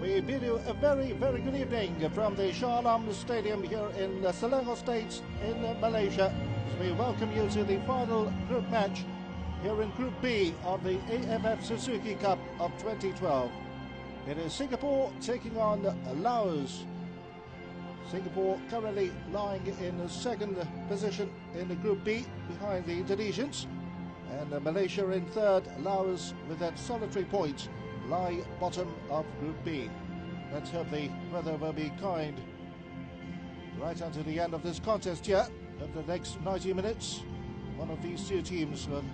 We bid you a very, very good evening from the Shah Alam Stadium here in Selangor State in Malaysia, as we welcome you to the final group match here in Group B of the AFF Suzuki Cup of 2012. It is Singapore taking on Laos. Singapore currently lying in second position in Group B behind the Indonesians, and Malaysia in third. Laos with that solitary point lie bottom of Group B. Let's hope the weather will be kind right until the end of this contest here. Over the next 90 minutes, one of these two teams will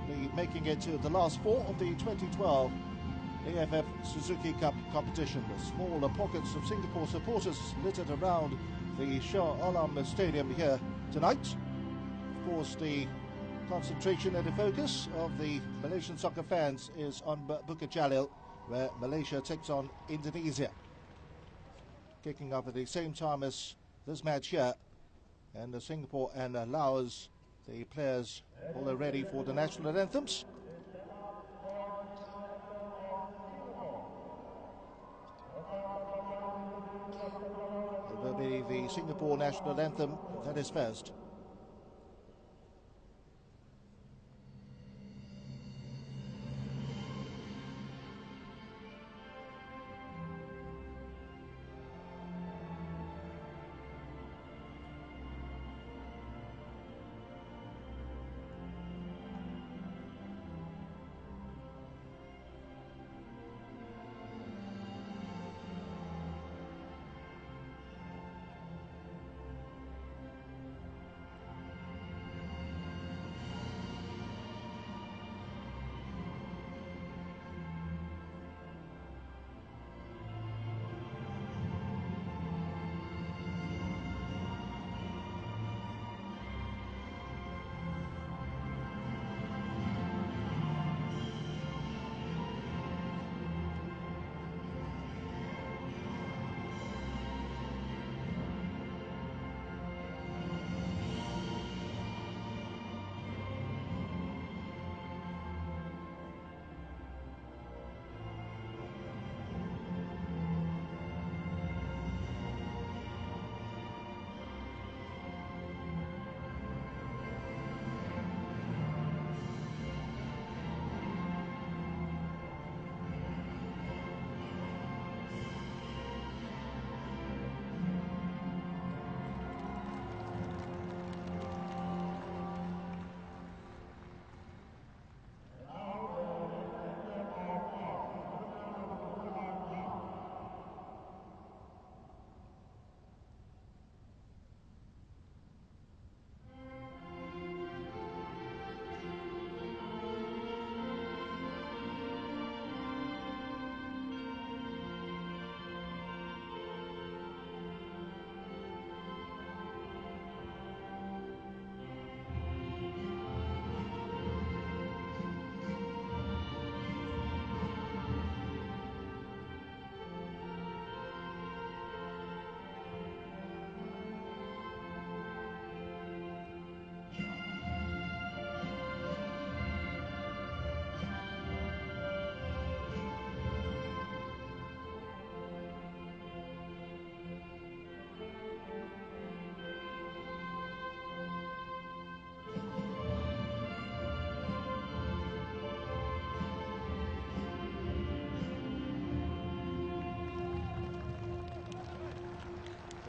be making it to the last four of the 2012 AFF Suzuki Cup competition. The smaller pockets of Singapore supporters littered around the Shah Alam Stadium here tonight. Of course, the concentration and the focus of the Malaysian soccer fans is on Bukit Jalil, where Malaysia takes on Indonesia. Kicking off at the same time as this match here, and Singapore and Laos, the players all are ready for the national anthems. It will be the Singapore national anthem that is first.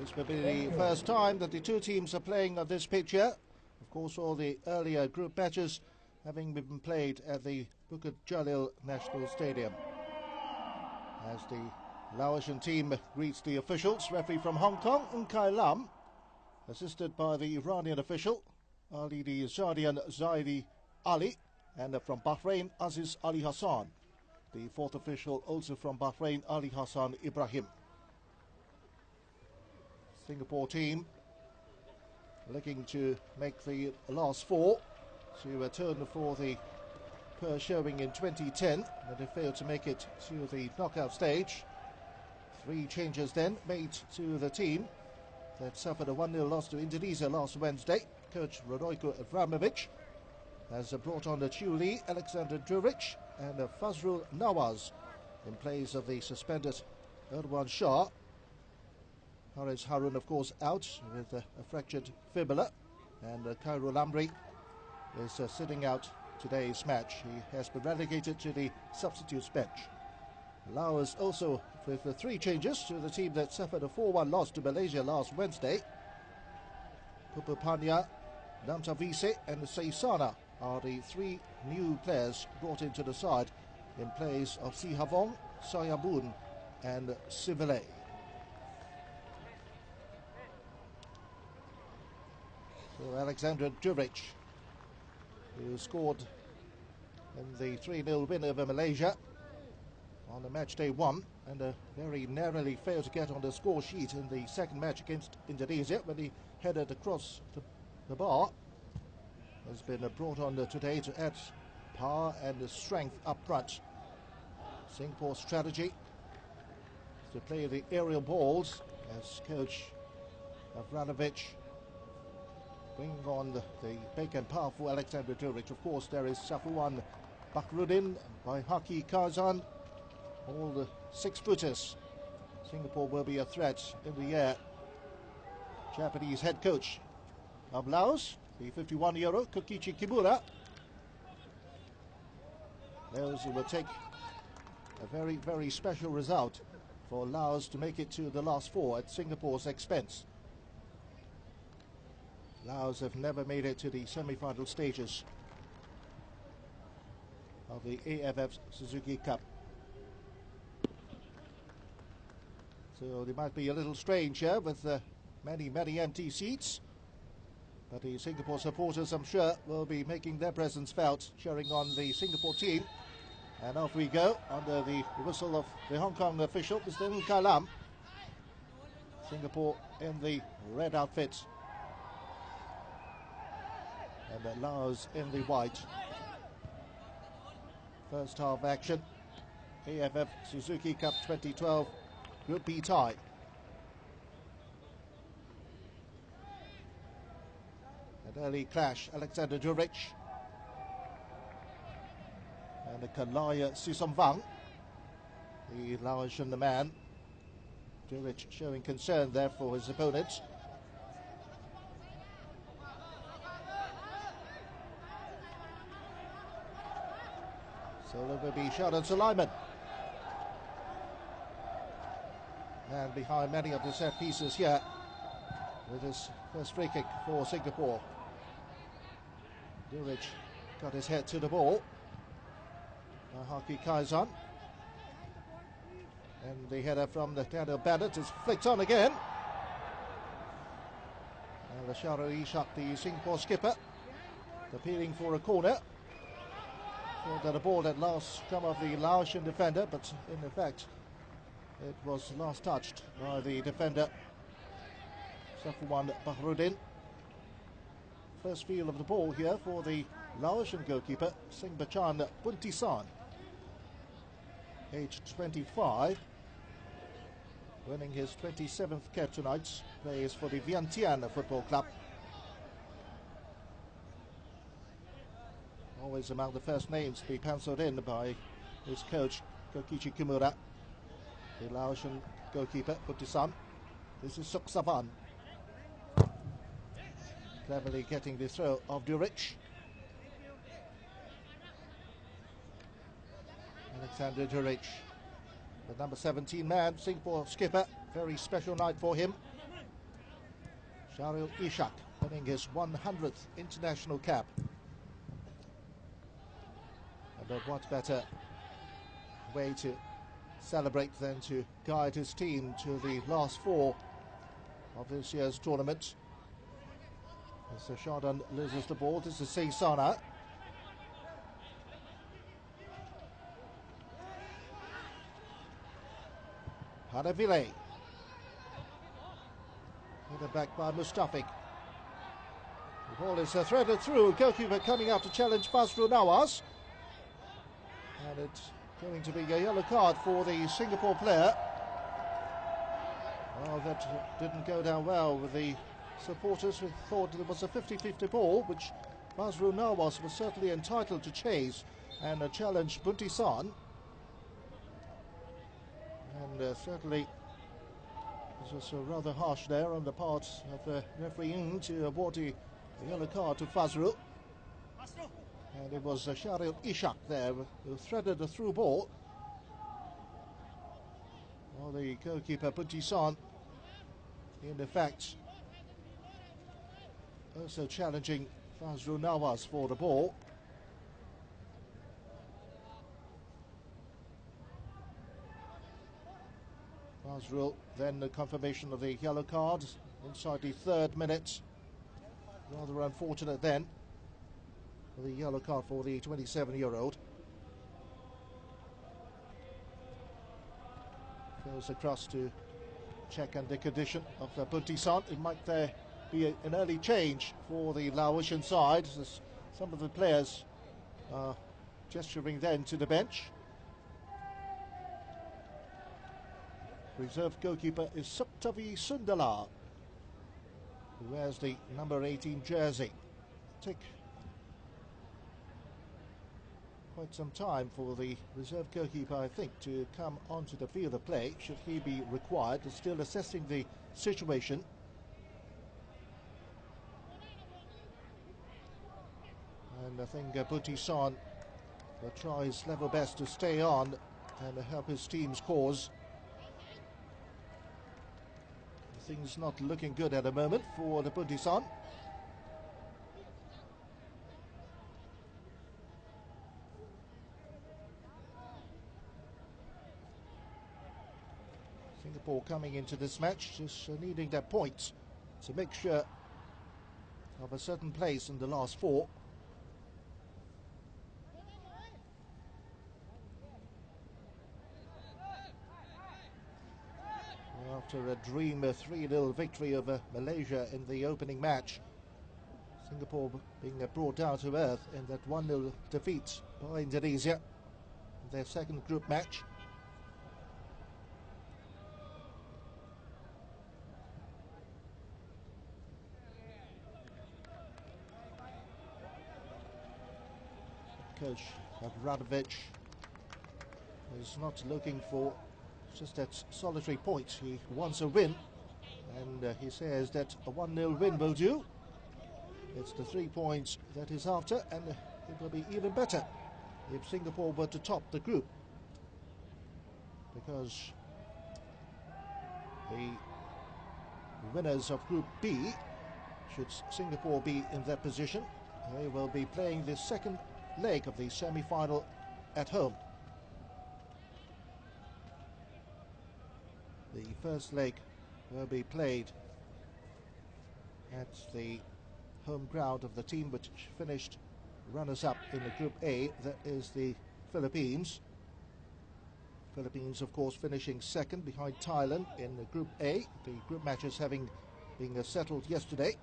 This will be the first time that the two teams are playing on this pitch here. Of course, all the earlier group matches having been played at the Bukit Jalil National Stadium. As the Laotian team greets the officials, referee from Hong Kong, Kai Lam, assisted by the Iranian official, Ali the Zardian Zaidi Ali, and from Bahrain, Aziz Ali Hassan. The fourth official, also from Bahrain, Ali Hassan Ibrahim. Singapore team looking to make the last four to return for the poor showing in 2010, but they failed to make it to the knockout stage. Three changes then made to the team that suffered a 1-0 loss to Indonesia last Wednesday. Coach Radojko Abramovic has brought on the Chiu Lee, Alexander Duric and Fazrul Nawaz in place of the suspended Erwan Shah. Haris Harun, of course, out with a fractured fibula, and Cairo Lamri is sitting out today's match. He has been relegated to the substitutes bench. Laos also with the 3 changes to the team that suffered a 4-1 loss to Malaysia last Wednesday. Pupupanya, Namtavise and Seisana are the 3 new players brought into the side in place of Sihavong, Soyabun and Sivile. So Alexander Duric, who scored in the 3-0 win over Malaysia on the match day 1 and very narrowly failed to get on the score sheet in the second match against Indonesia when he headed across the bar, has been brought on today to add power and strength up front. Singapore's strategy is to play the aerial balls as coach Avranovic bring on the big and powerful Alexander Duric. Of course, there is Safuwan Bakrudin by Haki Kazan, all the 6-footers. Singapore will be a threat in the air. Japanese head coach of Laos, the 51-year-old Kokichi Kimura. Those who will take a very, very special result for Laos to make it to the last 4 at Singapore's expense. Laos have never made it to the semi-final stages of the AFF Suzuki Cup. So they might be a little strange here with many, many empty seats. But the Singapore supporters, I'm sure, will be making their presence felt, cheering on the Singapore team. And off we go under the whistle of the Hong Kong official, Mr. Ng Kai Lam. Singapore in the red outfit, and the Laos in the white. First half action, AFF Suzuki Cup 2012 Group B tie. An early clash, Alexander Duric and Kalaya Susomvang, the Laotian man. Duric showing concern there for his opponents. So there will be Sheldon Sulaiman, and behind many of the set pieces here with his first free kick for Singapore. Duric got his head to the ball by Haki Kaizan, and the header from the Daniel Bennett is flicked on again, and the Sharo Ishak, the Singapore skipper, appealing for a corner. Thought that a ball had last come off the Laotian defender, but in effect it was last touched by the defender Safuwan Bahrudin. First feel of the ball here for the Laotian goalkeeper Singbachan Puntisan, aged 25, winning his 27th cap tonight, plays for the Vientiane Football Club. Always among the first names to be penciled in by his coach Kokichi Kimura. The Laotian goalkeeper Puntisan. This is Suksavan, cleverly getting the throw of Duric. Alexander Duric, the number 17 man, Singapore skipper. Very special night for him. Sharil Ishak winning his 100th international cap. But what better way to celebrate than to guide his team to the last 4 of this year's tournament. As Sheldon loses the ball, this is Seisana. Hanavile. Headed back by Mustafik. The ball is threaded through. Goalkeeper coming out to challenge Basru Nawaz. And it's going to be a yellow card for the Singapore player. Well, that didn't go down well with the supporters who thought it was a 50-50 ball, which Basru Nawaz was certainly entitled to chase and challenge Puntisan. And certainly this was rather harsh there on the part of referee Ng to award a yellow card to Fazrul. And it was Sharil Ishak there who threaded a through ball. Well, the goalkeeper Puntisan, in effect, also challenging Fazrul Nawaz for the ball. Fazrul, then the confirmation of the yellow card inside the 3rd minute. Rather unfortunate then for the yellow card for the 27-year-old. Goes across to check and the condition of Puntisan. It might be an early change for the Laotian side, as some of the players are gesturing then to the bench. Reserve goalkeeper is Suktavi Sundala, who wears the number 18 jersey. Take quite some time for the reserve goalkeeper, I think, to come onto the field of play, should he be required. They're still assessing the situation. And I think Puntisan will try his level best to stay on and help his team's cause. Things not looking good at the moment for the Puntisan. Singapore coming into this match just needing their points to make sure of a certain place in the last 4. After a dream 3-0 victory over Malaysia in the opening match, Singapore being brought down to earth in that 1-0 defeat by Indonesia in their second group match. Coach Abramovich is not looking for just that solitary point. He wants a win, and he says that a 1-0 win will do. It's the 3 points that he's after, and it will be even better if Singapore were to top the group, because the winners of Group B, should Singapore be in that position, they will be playing the second leg of the semi-final at home. The first leg will be played at the home ground of the team which finished runners-up in the Group A, that is the Philippines. Philippines, of course, finishing second behind Thailand in the Group A, the group matches having been settled yesterday.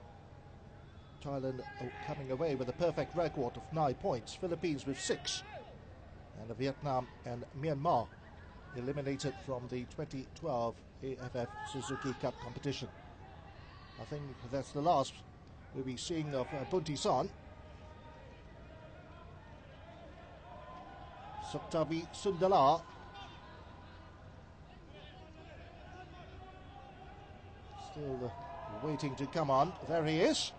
Thailand coming away with a perfect record of 9 points, Philippines with 6, and Vietnam and Myanmar eliminated from the 2012 AFF Suzuki Cup competition. I think that's the last we'll be seeing of Puntisan. Suktavi Sundala still waiting to come on. There he is.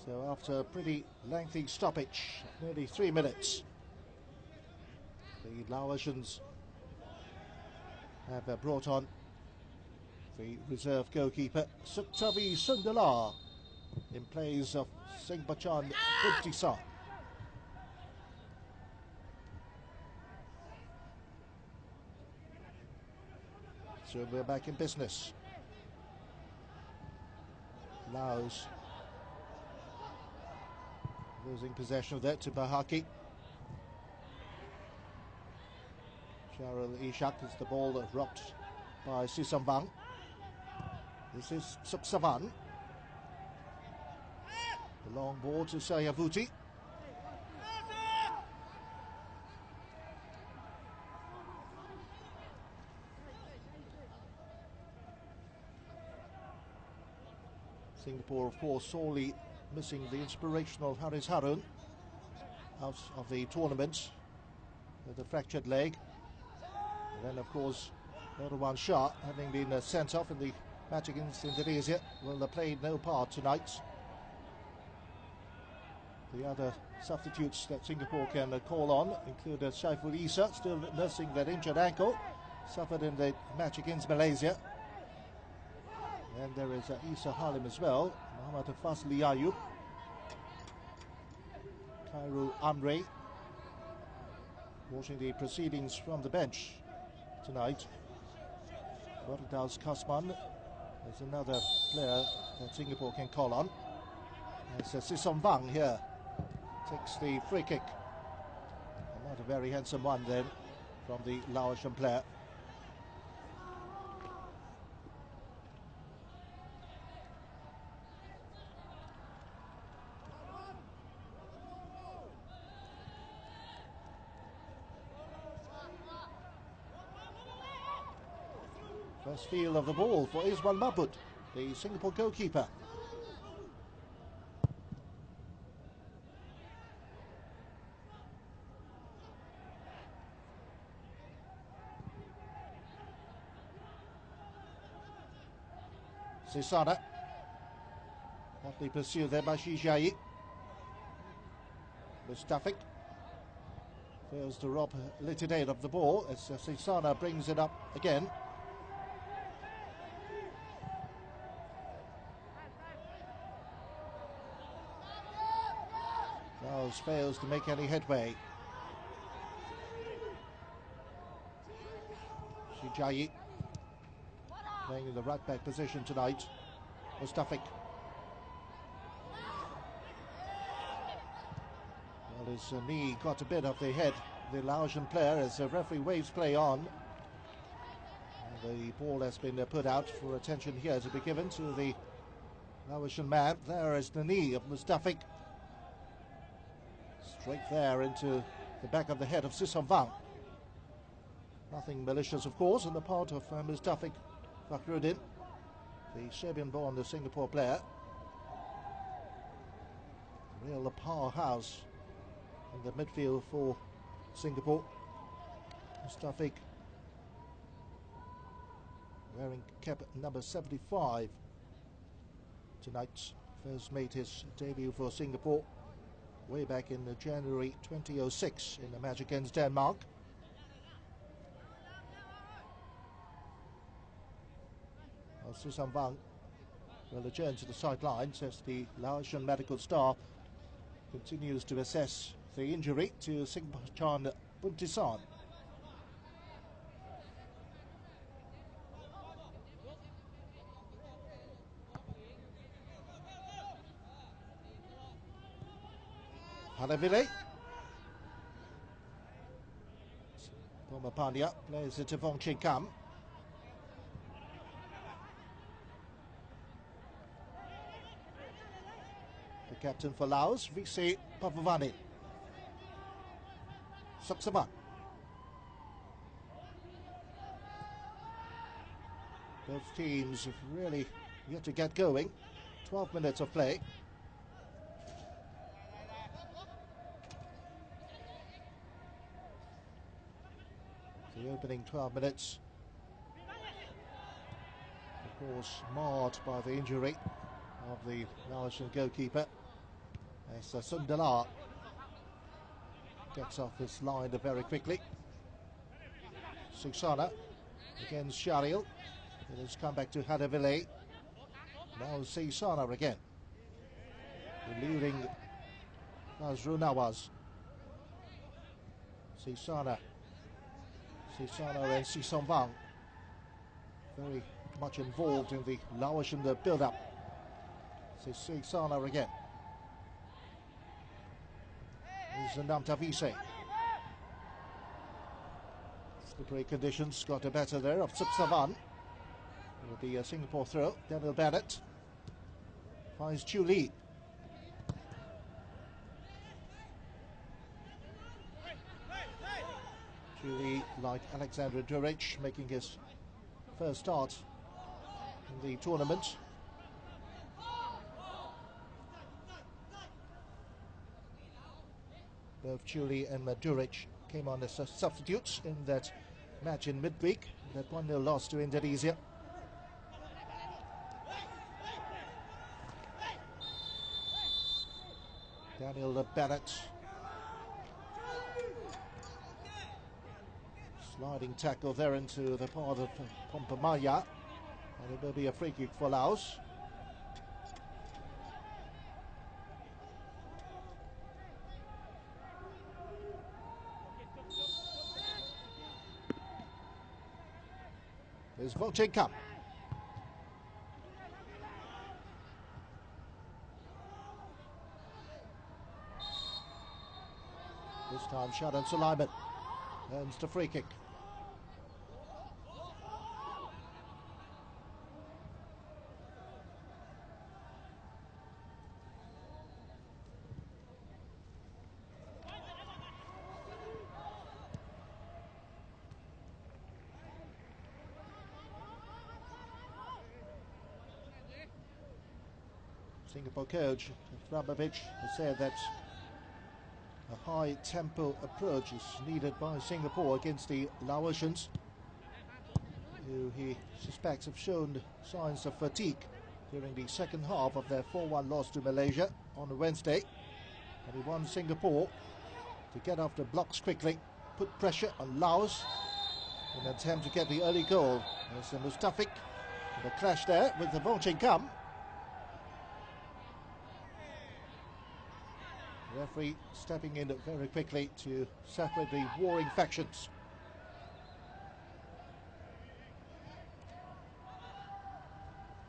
So after a pretty lengthy stoppage, nearly 3 minutes, the Laotians have brought on the reserve goalkeeper Suktavi Sundala in place of Singbachan Puntisan. So we're back in business. Laos losing possession of that to Bahaki. Sharil Ishak is the ball rocked by Sisambang. This is Suksavan. The long ball to Sayavuti. Singapore, of course, sorely missing the inspirational Haris Harun out of the tournament with a fractured leg. And then, of course, Erwan Shah, having been sent off in the match against Indonesia, will have played no part tonight. The other substitutes that Singapore can call on include Saiful Issa, still nursing that injured ankle, suffered in the match against Malaysia. And there is Issa Halim as well, Muhammad Fazli Ayub, Khairul Amri, watching the proceedings from the bench tonight. Wardas Kasman is another player that Singapore can call on. As Sison Wang here takes the free kick. And not a very handsome one then from the Laotian player. First feel of the ball for Iswan Mahmud, the Singapore goalkeeper. Sisana, hotly pursued there by Shijai. Mustafik fails to rob Litidane of the ball as Sisana brings it up again. LAOS fails to make any headway. Shijai playing in the right back position tonight. Mustafik. Well, his knee got a bit of the head, the Laotian player, as the referee waves play on. And the ball has been put out for attention here to be given to the Laotian man. There is the knee of Mustafik. Straight there into the back of the head of Sison Wang. Nothing malicious, of course, on the part of Mustafik Fakhruddin, the Serbian-born Singapore player. Real powerhouse in the midfield for Singapore. Mustafik wearing cap number 75 tonight. First made his debut for Singapore way back in January 2006 in the match against Denmark. Sison Wang will return to the sidelines as the Laotian medical staff continues to assess the injury to Singpachan Buntisan. Halavile. Pomapania plays it to Vong Ching Kam. The captain for Laos, Visi Pavavani. Saksaman. Both teams have really yet to get going. 12 minutes of play. The opening 12 minutes, of course, marred by the injury of the Laotian goalkeeper as Sundala gets off this line very quickly. Suksana against Sharil. It has come back to Hadavile. Now Sisana again, eluding Nazrul Nawaz. Sisana and Sison Wang very much involved in the Laotian build-up. Sisana again. This is Namtavise. Slippery conditions got the better there of Sipsavan. It will be a Singapore throw. Daniel Bennett finds Chu Lee. Chu Lee, like Alexander Duric, making his first start in the tournament. Both Chuli and Maduric came on as substitutes in that match in midweek, that 1-0 loss to Indonesia. Daniel Bennett. Sliding tackle there into the path of Pompamaya. And it will be a free kick for Laos. There's Voting Cup. This time Shadan Sulaiman earns the free kick. Singapore coach Frabovic has said that a high tempo approach is needed by Singapore against the Laotians, who he suspects have shown signs of fatigue during the second half of their 4-1 loss to Malaysia on Wednesday. And he wants Singapore to get off the blocks quickly, put pressure on Laos in an attempt to get the early goal. There's the Mustafik, the clash there with the Voting Kam. Referee stepping in very quickly to separate the warring factions.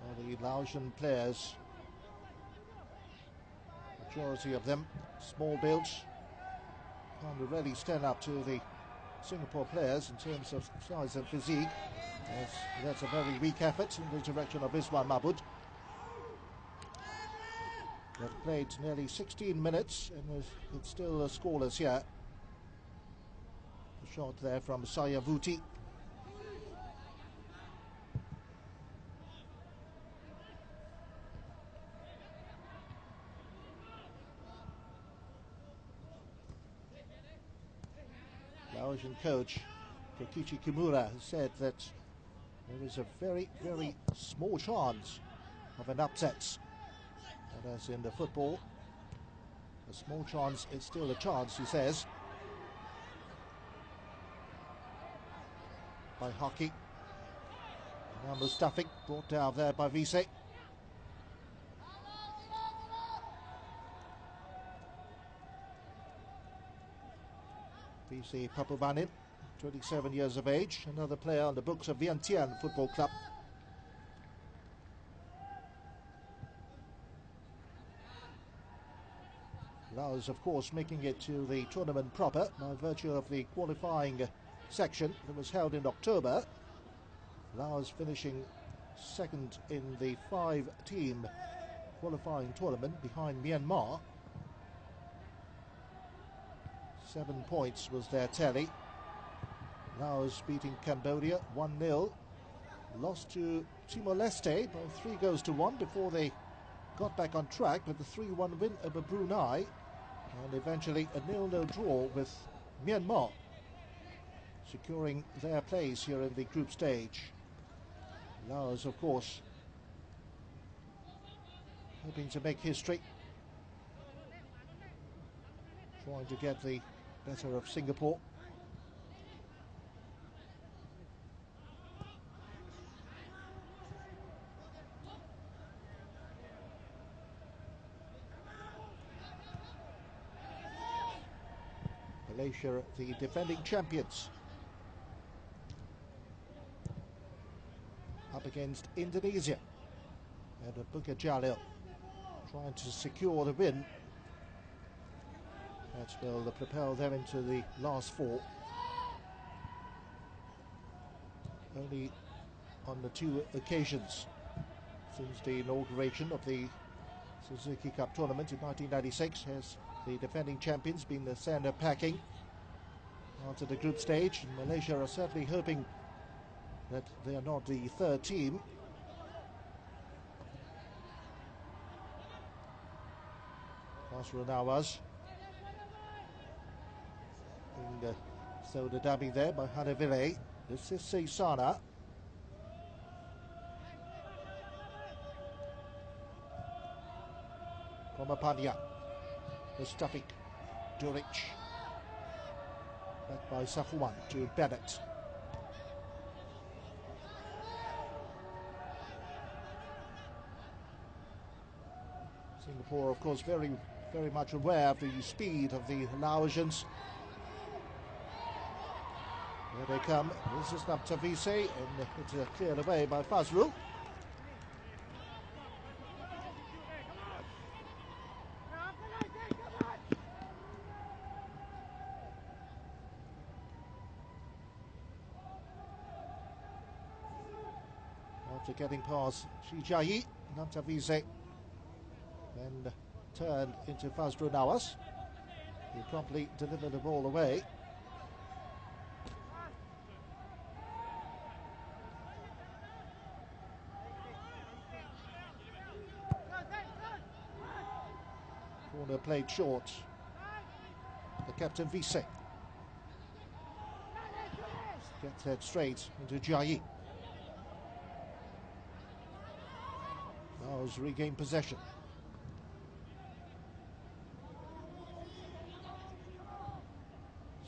Well, the Laotian players, majority of them small builds, can't really stand up to the Singapore players in terms of size and physique. That's a very weak effort in the direction of Iswan Mahmud. They've played nearly 16 minutes and it's still scoreless here. A shot there from Sayavuti. Laotian coach Kokichi Kimura has said that there is a very, very small chance of an upset. And as in the football, a small chance is still a chance, he says. By hockey. Now Mustafik brought down there by Vise. Vise Papuvanin, 27 years of age, another player on the books of Vientiane Football Club. Laos, of course, making it to the tournament proper by virtue of the qualifying section that was held in October. Laos finishing second in the 5-team qualifying tournament behind Myanmar. 7 points was their tally. Laos beating Cambodia 1-0. Lost to Timor-Leste by 3-1 before they got back on track with the 3-1 win over Brunei. And eventually a 0-0 draw with Myanmar, securing their place here in the group stage. Laos, of course, hoping to make history, trying to get the better of Singapore. Malaysia, the defending champions, up against Indonesia and Buka Jalil trying to secure the win. That will propel them into the last 4. Only on the 2 occasions since the inauguration of the Suzuki Cup tournament in 1996 has the defending champions been the sender packing onto the group stage. And Malaysia are certainly hoping that they are not the 3rd team. Nasrul Nawaz. so the dabbing there by Hanavile. This is Sana. Pomapania. Mustafic. Duric. Back by Safuan to Bennett. Singapore, of course, very much aware of the speed of the Laosians. Here they come. This is Namtavise, and it's cleared away by Fazrul. After getting past Shijayi, Namtavise then turned into Fazrul Nawas. He promptly delivered the ball away. Corner played short. The captain Vise gets that straight into Jayi. Now regained possession.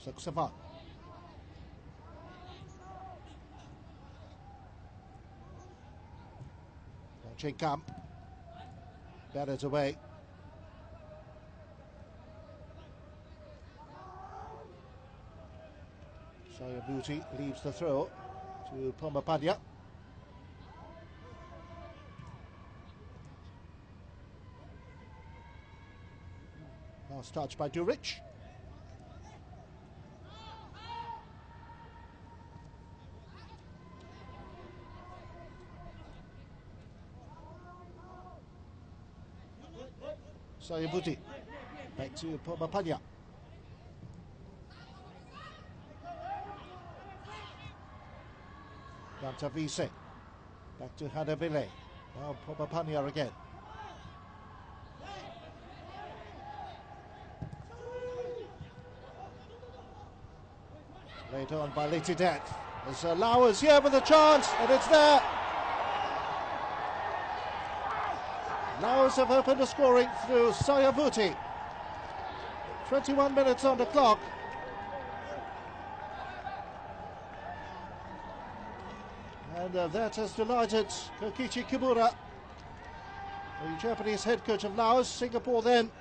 Saksavan. Chekam. Batted away. Sayabuti leaves the throw to Pomapadia. Last touch by Duric. Sayabuti back to Pomapadia. Namtavise back to Hadavile. Now Pomapadia again. Laid on by Litidet. There's LAOS here with a chance, and it's there. LAOS have opened the scoring through Sayabuti. 21 minutes on the clock. And that has delighted Kokichi Kimura, the Japanese head coach of LAOS. Singapore then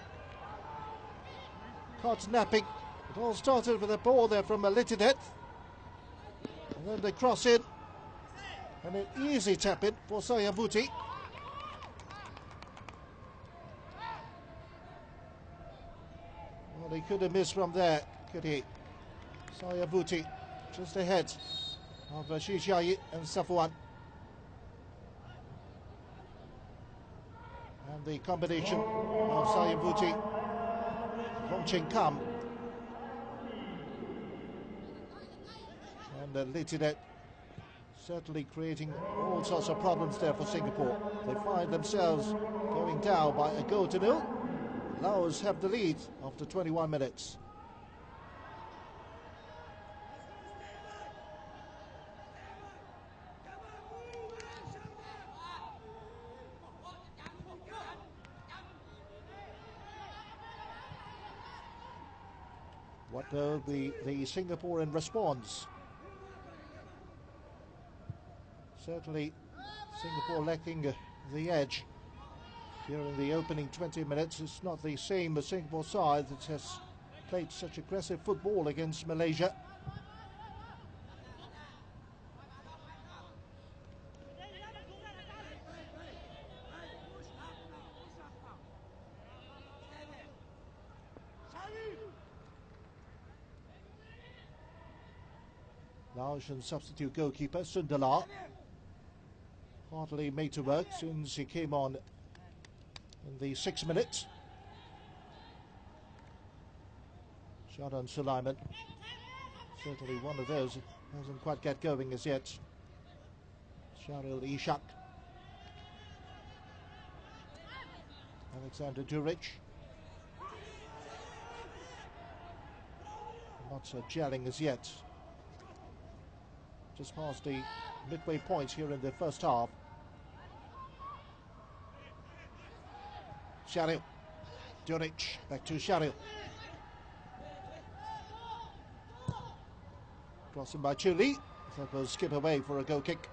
caught napping. It all started with a ball there from Litidet. And then they cross in. And an easy tap in for Sayabuti. Well, he could have missed from there, could he? Sayabuti just ahead of Shijayi and Safuan. And the combination of Sayabuti and Hong Ching Kam. And Litidet certainly creating all sorts of problems there for Singapore. They find themselves going down by a goal to nil. LAOS have the lead after 21 minutes. What will be the Singaporean response? Certainly Singapore lacking the edge here in the opening 20 minutes. It's not the same Singapore side that has played such aggressive football against Malaysia. Laosian substitute goalkeeper Sundala hardly made to work since he came on in the 6th minute. Shadan Sulaiman, certainly one of those, hasn't quite got going as yet. Sharil Ishak. Alexander Duric. not gelling as yet. Just past the midway point here in the first half. Sharil, Duric, back to Sharil. Crossing by Chuli, that will skip away for a goal kick.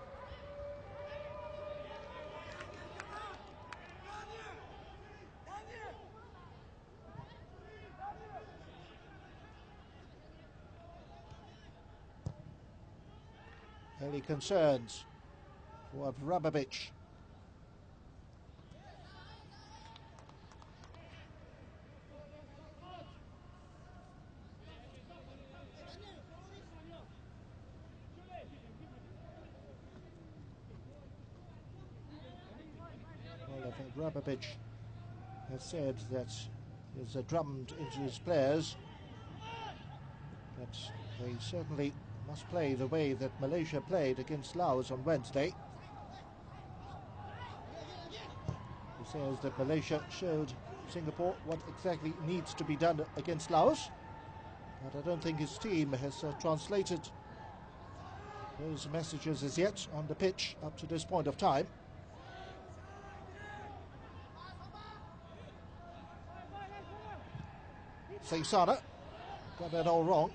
Early concerns for Vrabovic. Well, Vrabovic has said that he's drummed into his players that they certainly must play the way that Malaysia played against Laos on Wednesday. He says that Malaysia showed Singapore what exactly needs to be done against Laos, but I don't think his team has translated those messages as yet on the pitch up to this point of time. Seisana got that all wrong.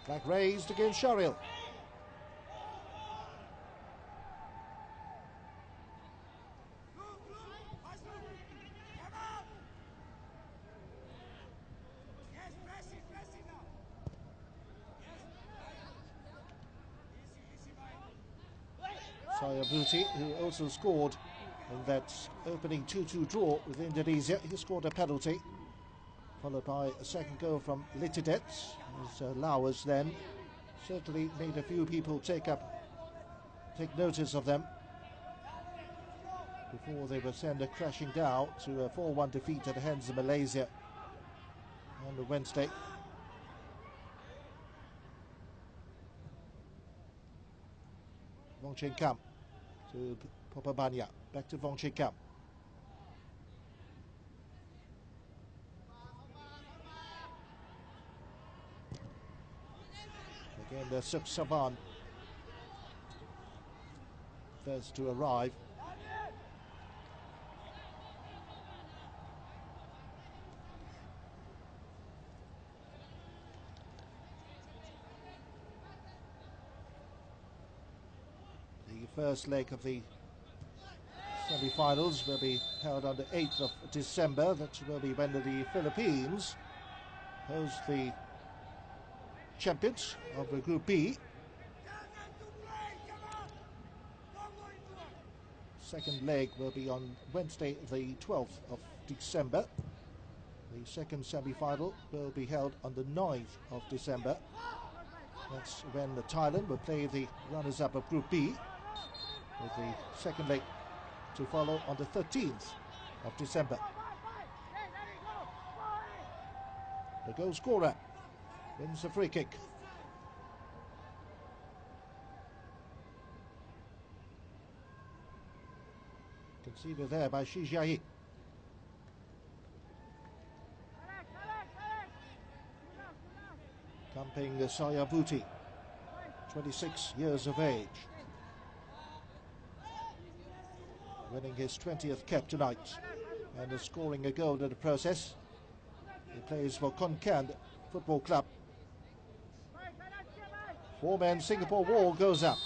Flag raised against Sharil. Sayabuti, who also scored in that opening 2-2 draw with Indonesia, he scored a penalty, followed by a second goal from Litidet. As Laos then certainly made a few people take notice of them before they were sent crashing down to a 4-1 defeat at the hands of Malaysia on Wednesday. Wong Chen Kam to Popabanya, back to Wong Chen Kam. Again, the Suk Savan first to arrive. The first leg of the semi-finals will be held on the 8th of December. That will be when the Philippines host the champions of the Group B. Second leg will be on Wednesday the 12th of December. The second semi-final will be held on the 9th of December. That's when Thailand will play the runners-up of Group B, with the second leg to follow on the 13th of December. The goal scorer wins a free kick. Conceded there by Shi Jiayi. Camping Sayabuti, 26 years of age, winning his 20th cap tonight and scoring a goal in the process. He plays for Khon Kaen Football Club. Four-man Singapore wall goes up.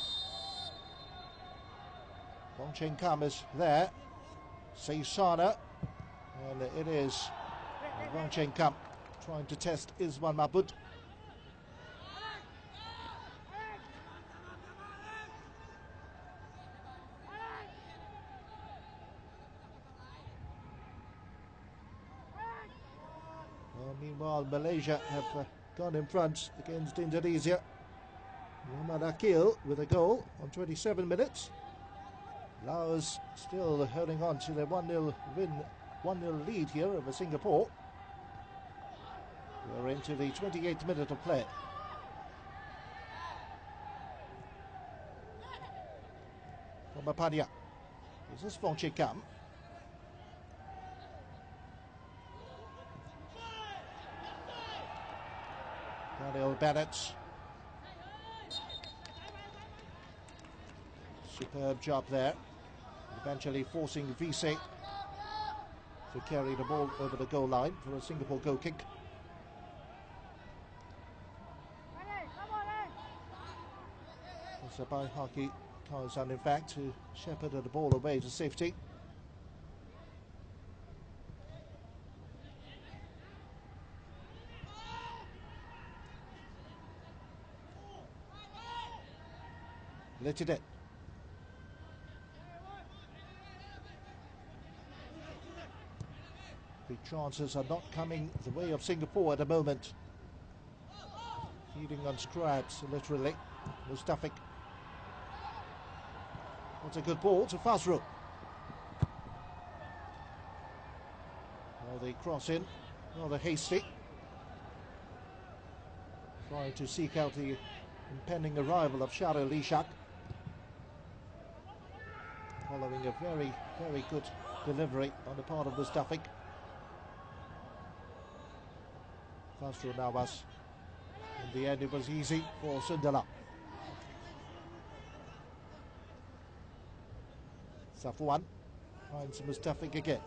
Wong Chen Kam is there. Seisana, and it is Wong Chen Kam trying to test Iswan Mahmud. Meanwhile, Malaysia have gone in front against Indonesia. Muhammad Akil with a goal on 27 minutes. Laos still holding on to their 1-0 win, 1-0 lead here over Singapore. We're into the 28th minute of play. Mapania. This is SlNGAPORE. Daniel Bennett. Superb job there. Eventually forcing Vise to carry the ball over the goal line for a Singapore goal kick. It's a by Haki Kaizan, in fact, who shepherded the ball away to safety. Let it in. The chances are not coming the way of Singapore at the moment. Feeding on scraps, literally. Mustafik. That's a good ball to Fazrou. Now they cross in, rather hasty. Trying to seek out the impending arrival of Sharo Lishak. Following a very, very good delivery on the part of Mustafik. Fazrou Nawas. In the end, it was easy for Sundala. Safuan finds Mustafik again.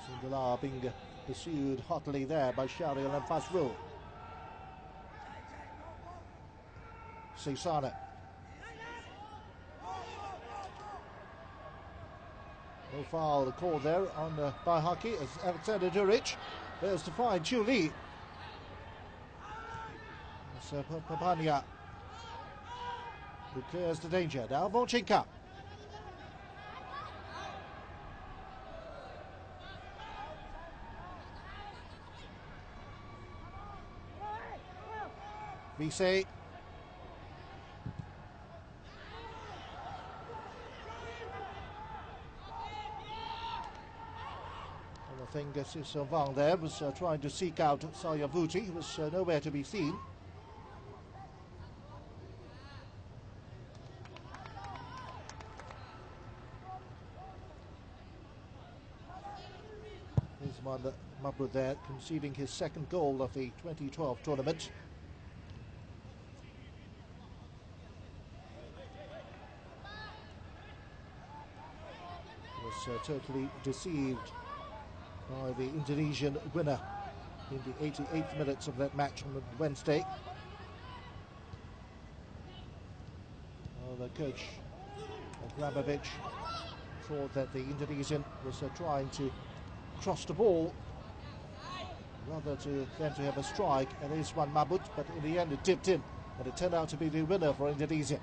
Sundala being pursued hotly there by Shariel and Fazrou. Seisana. No foul called there on by Haki as Alexander Duric fails to find Chu Li. It's Papania who clears the danger. Now SlNGAPORE. Vise. I think Sylvain there was trying to seek out Sayavuti, who was nowhere to be seen. Here's Mabud there, conceding his second goal of the 2012 tournament. Was totally deceived by the Indonesian winner in the 88th minutes of that match on Wednesday. The coach, Grabovic, thought that the Indonesian was trying to cross the ball rather than to have a strike, and there's one Mabut, but in the end it tipped in, and it turned out to be the winner for Indonesia.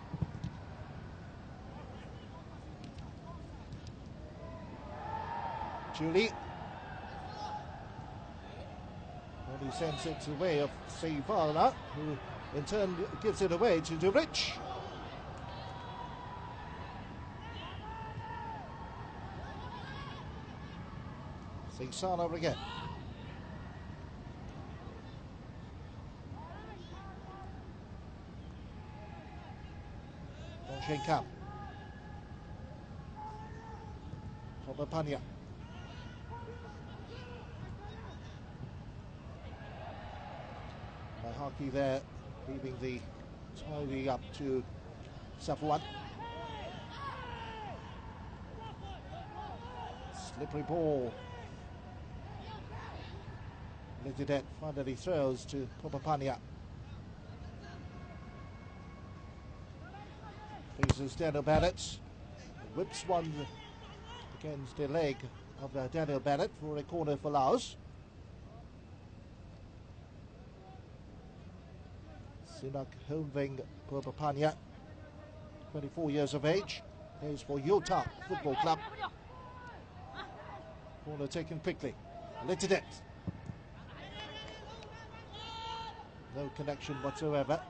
Julie. And he sends it away of Seivana, who in turn gives it away to Duric. Seisana again. SlNGAPORE. Mapania. Haki there, leaving the tidy up to Safuan. Slippery ball. Lididet finally throws to Popapania. Faces Daniel Bennett. Whips one against the leg of Daniel Bennett for a corner for Laos. Sinak Homving Popapania, 24 years of age, plays for Yota Football Club. Corner taken quickly. Lididet. no connection whatsoever.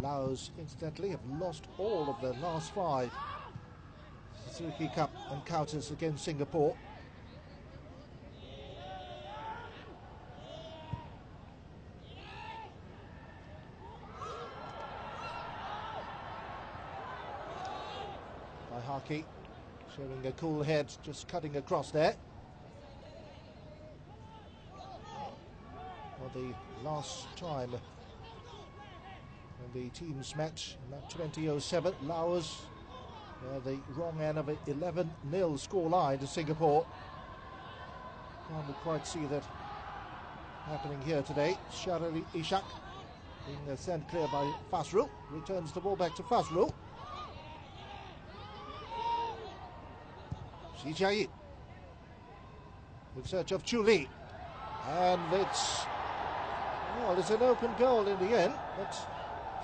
Laos, incidentally, have lost all of their last 5 Suzuki Cup encounters against Singapore. By Haki, showing a cool head, just cutting across there. For the last time when the teams met in that 2007, Laos the wrong end of an 11-0 scoreline to Singapore. Can't quite see that happening here today. Sharali Ishak being sent clear by Fasru. Returns the ball back to Fasru. Xi Jiayi in search of Chu Li. And it's an open goal in the end, but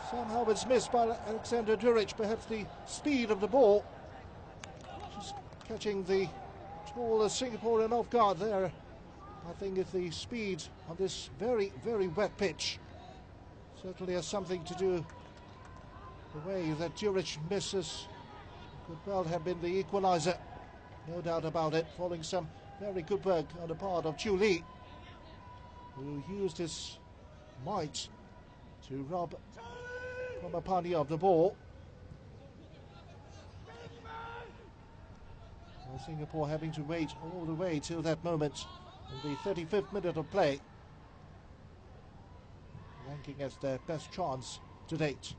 somehow it's missed by Alexander Duric. Perhaps the speed of the ball just catching the taller Singaporean off guard there. I think it's the speed on this very, very wet pitch. Certainly has something to do the way that Duric misses. Could well have been the equaliser, no doubt about it, following some very good work on the part of Chu Li, who used his might to rob Pomapani of the ball. Well, Singapore having to wait all the way till that moment in the 35th minute of play, ranking as their best chance to date.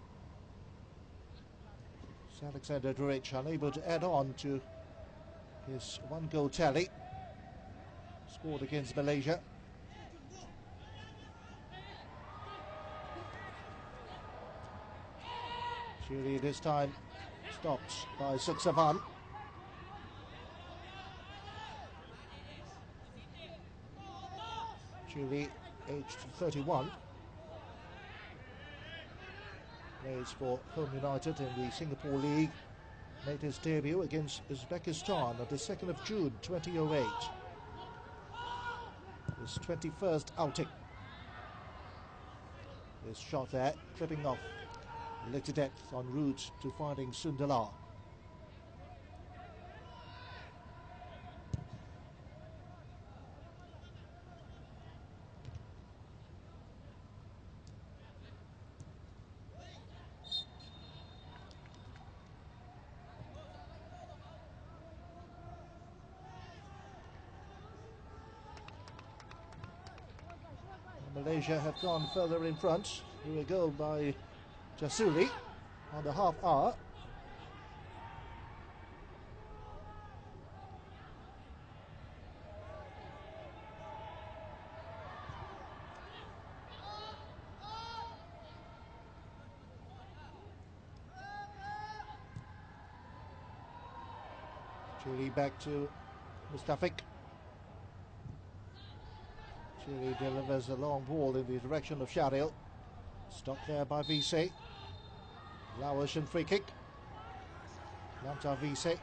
It's Alexander Duric unable to add on to his 1-goal tally scored against Malaysia. Surely this time stopped by Suksavan. Chile, aged 31, plays for Home United in the Singapore League. Made his debut against Uzbekistan on the 2nd of June 2008. His 21st outing. His shot there, clipping off later depth en route to finding Sunderland. Malaysia have gone further in front through a goal by Jasuli on the half hour. Chile back to Mustafik. Chile delivers a long ball in the direction of Sharil. Stopped there by VC. Laotian free kick. Lanta VC.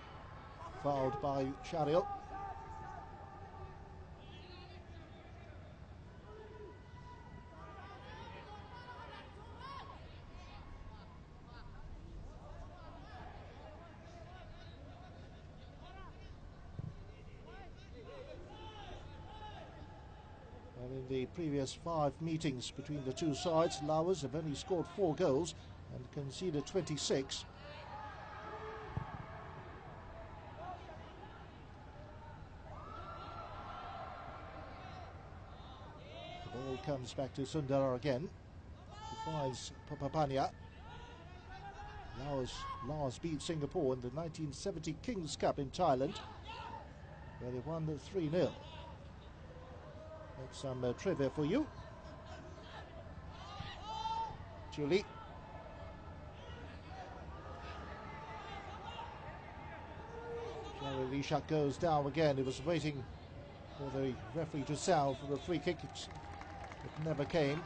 Fouled by Sharil. And in the previous 5 meetings between the two sides, Laos have only scored 4 goals and conceded 26. The ball comes back to Sundar again. He finds Papapania. Laos last beat Singapore in the 1970 Kings Cup in Thailand, where they won 3-0. That's some trivia for you. Julie. Sharali Ishak goes down again. He was waiting for the referee to sound for the free kick. It never came.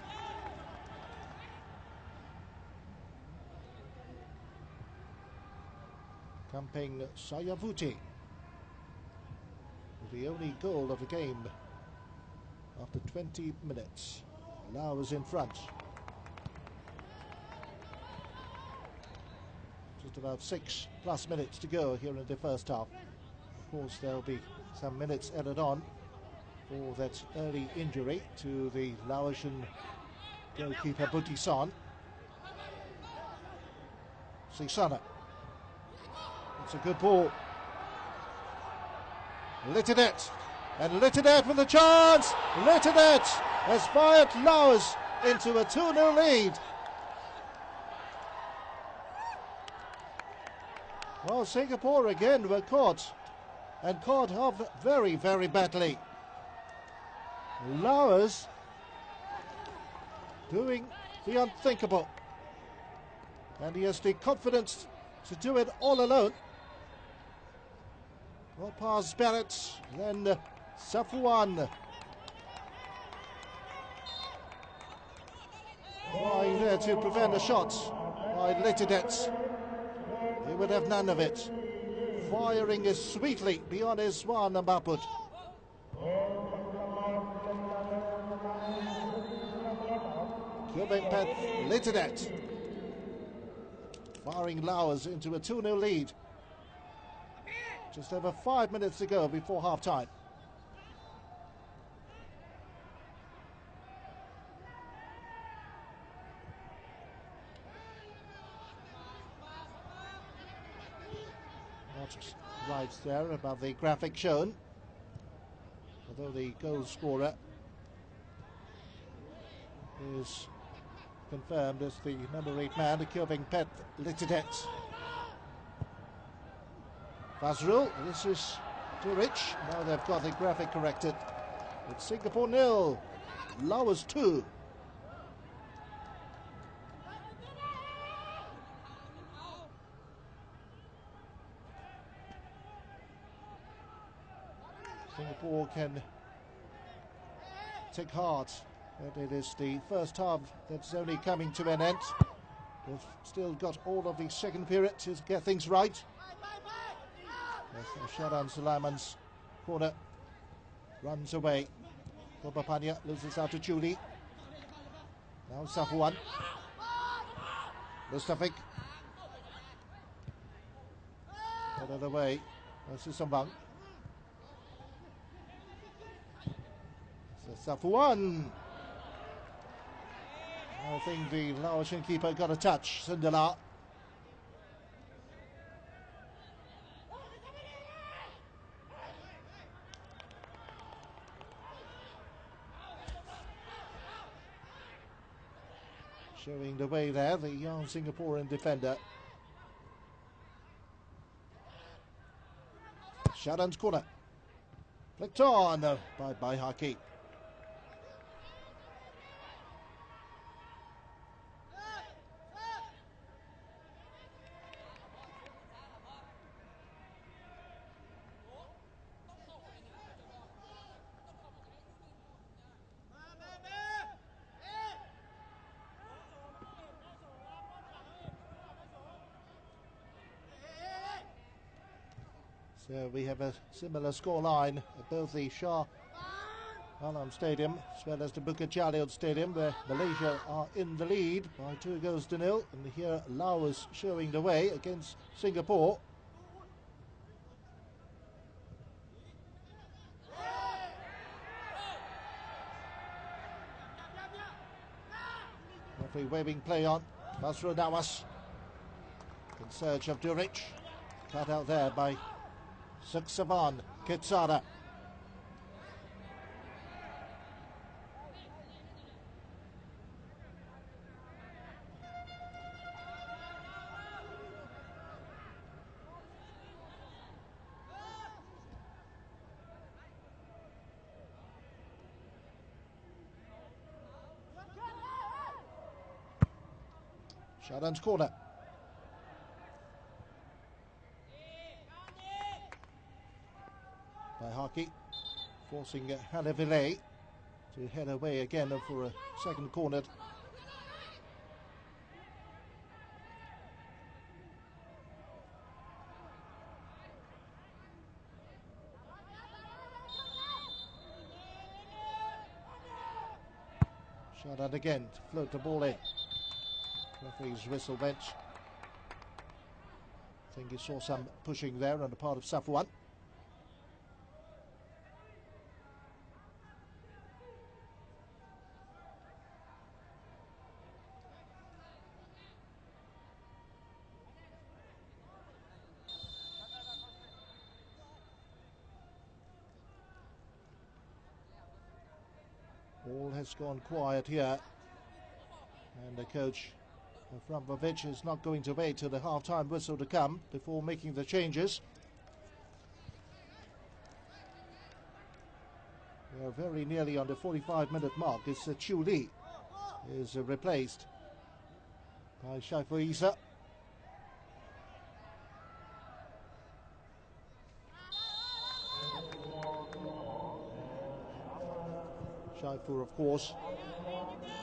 Camping Sayavuti, the only goal of the game after 20 minutes. LAOS in front. Just about 6+ minutes to go here in the first half. Of course, there'll be some minutes added on for that early injury to the Laotian goalkeeper Butison. Sisana. It's a good ball. Litinet. And Litinet with a chance. Litinet has fired LAOS into a 2-0 lead. Well, Singapore again were caught. And caught off very, very badly. LAOS doing the unthinkable. And he has the confidence to do it all alone. Well past Barrett, then Safuan. Lying there to prevent a shot by Litidet. He would have none of it. Firing is sweetly beyond his one Mbaput. Cubic Pet Litidet. Firing LAOS into a 2-0 lead. Just over 5 minutes to go before half-time. Not right there above the graphic shown. Although the goal scorer is confirmed as the number 8 man, the Curbing Pet Litidet. Fazrul, this is Duric. Now they've got the graphic corrected. It's Singapore 0, LAOS 2. Singapore can take heart, but it is the first half that's only coming to an end. They've still got all of the second period to get things right. Sharan Sulaiman's corner runs away. Bobapanya loses out to Julie. Now Safuan. Mustafik. Out of the way. This is Sambang. So Safuan. I think the Laotian keeper got a touch. Sundala. Showing the way there, the young Singaporean defender. Sharan's corner. Flicked on by Haki. So we have a similar scoreline at both the Shah Alam Stadium as well as the Bukit Jalil Stadium, where Malaysia are in the lead by 2-0. And here LAOS showing the way against Singapore. Referee waving play on. Basro Nawas in search of Duric. Cut out there by Suksavan Kitsara. Sharan's corner. By Haki. forcing Hanavile to head away again for a second corner. Shot out again to float the ball in. Referee's whistle went. I think he saw some pushing there on the part of Safwan. All has gone quiet here, and the coach Avramovic is not going to wait till the half-time whistle to come before making the changes. We are very nearly on the 45-minute mark. It's Chu Li is replaced by Shaiful Issa. Shaiful, of course,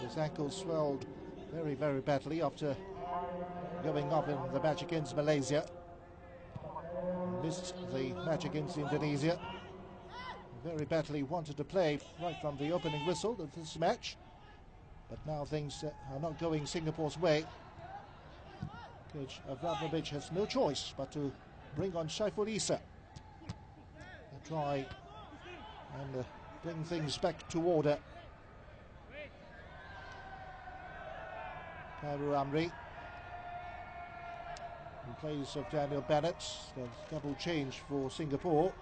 his ankle swelled very, very badly after going off in the match against Malaysia. Missed the match against Indonesia. Very badly wanted to play right from the opening whistle of this match, but now things are not going Singapore's way. Coach Avramovic has no choice but to bring on Shaiful Issa to try and bring things back to order. Khairul Amri in place of Daniel Bennett. The double change for Singapore.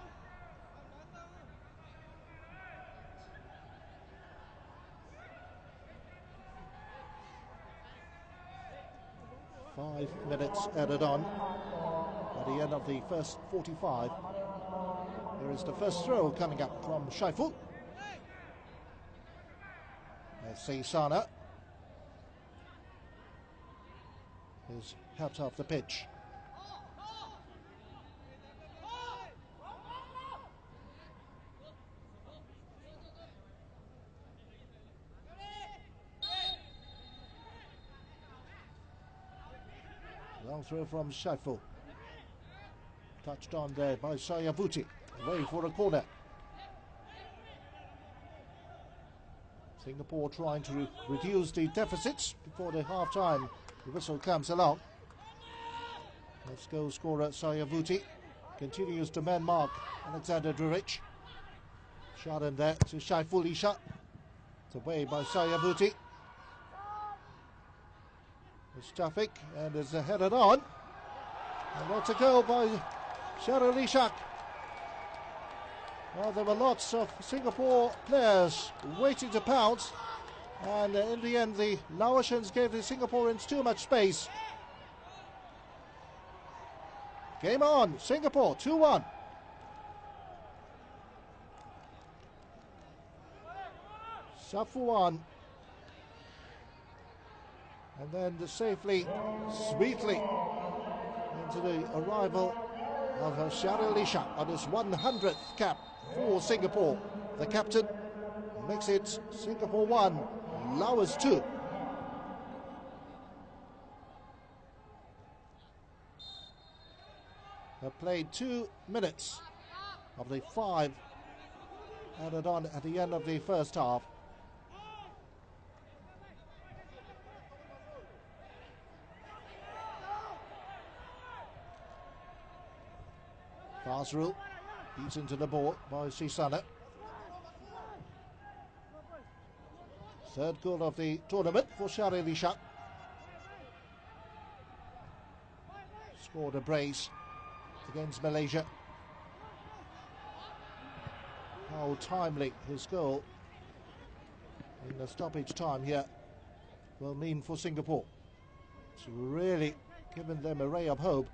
Five minutes added on at the end of the first 45. Here is the first throw coming up from Shaiful. Seisana is helped off the pitch. Long throw from Shaiful. Touched on there by Sayavuti. Away for a corner. Singapore trying to reduce the deficits before the half-time whistle comes along. Let's go scorer Sayavuti continues to man mark Alexander Duric. Shot in there to Shaiful Issa. It's away by Sayavuti. Mustafik and is headed on. And lots of goal by Shahrul Ishak. Well, there were lots of Singapore players waiting to pounce, and in the end the Laotians gave the Singaporeans too much space. Game on, Singapore 2-1. Safwan. And then safely, sweetly into the arrival of Shahrul Ishak on his 100th cap for Singapore. The captain makes it Singapore 1, Laos 2. Have played 2 minutes of the 5 added on at the end of the first half. Fazrul beats into the ball by Sisana. Third goal of the tournament for Shahrul Ishak. Scored a brace against Malaysia. How timely his goal in the stoppage time here will mean for Singapore. It's really given them a ray of hope.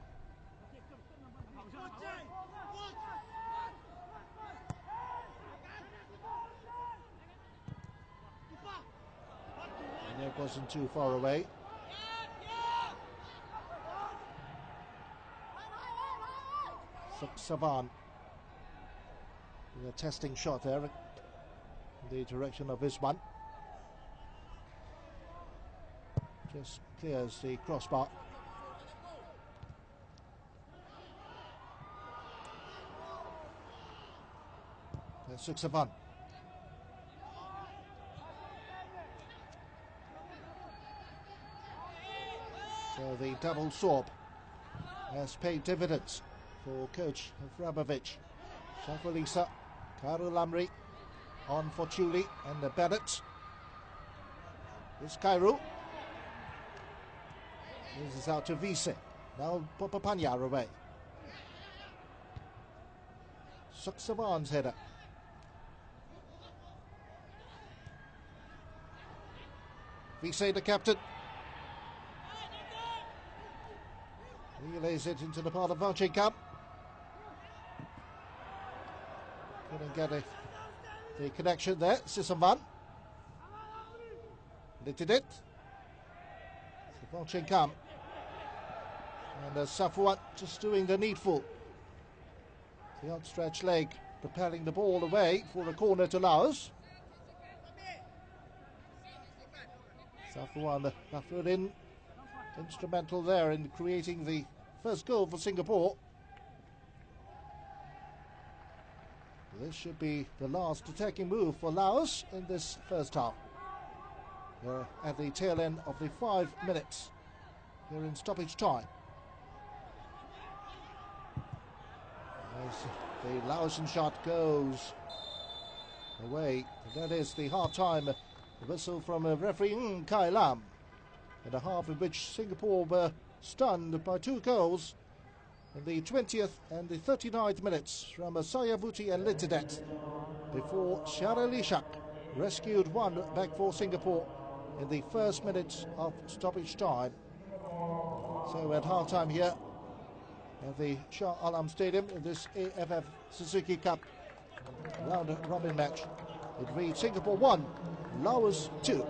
And it wasn't too far away. Savan A testing shot there in the direction of Isman. Just clears the crossbar. There's 6-1. So the double swap has paid dividends for coach Vrabovic. Shafalisa, Karu Lamri on for Chuli and the Bennett. It's Kairu. This is out to Vise. Now Popapanya away. Suksavan's header. Vise, the captain. He lays it into the part of Valchekam. Couldn't get the connection there. Sisavan. Lifted it. Valchekam. And Safuat just doing the needful. The outstretched leg propelling the ball away for a corner to Laos. Safuan Bafurin instrumental there in creating the first goal for Singapore. This should be the last attacking move for Laos in this first half. We're at the tail end of the 5 minutes. We're in stoppage time. As the Laotian shot goes away. That is the half-time whistle from referee Kai Lam. In a half in which Singapore were stunned by 2 goals in the 20th and the 39th minutes from Sayavuti and Litidet, before Sharalishak rescued one back for Singapore in the first minutes of stoppage time. So at half-time here at the Shah Alam Stadium in this AFF Suzuki Cup round-robin match, it reads Singapore 1, Laos 2.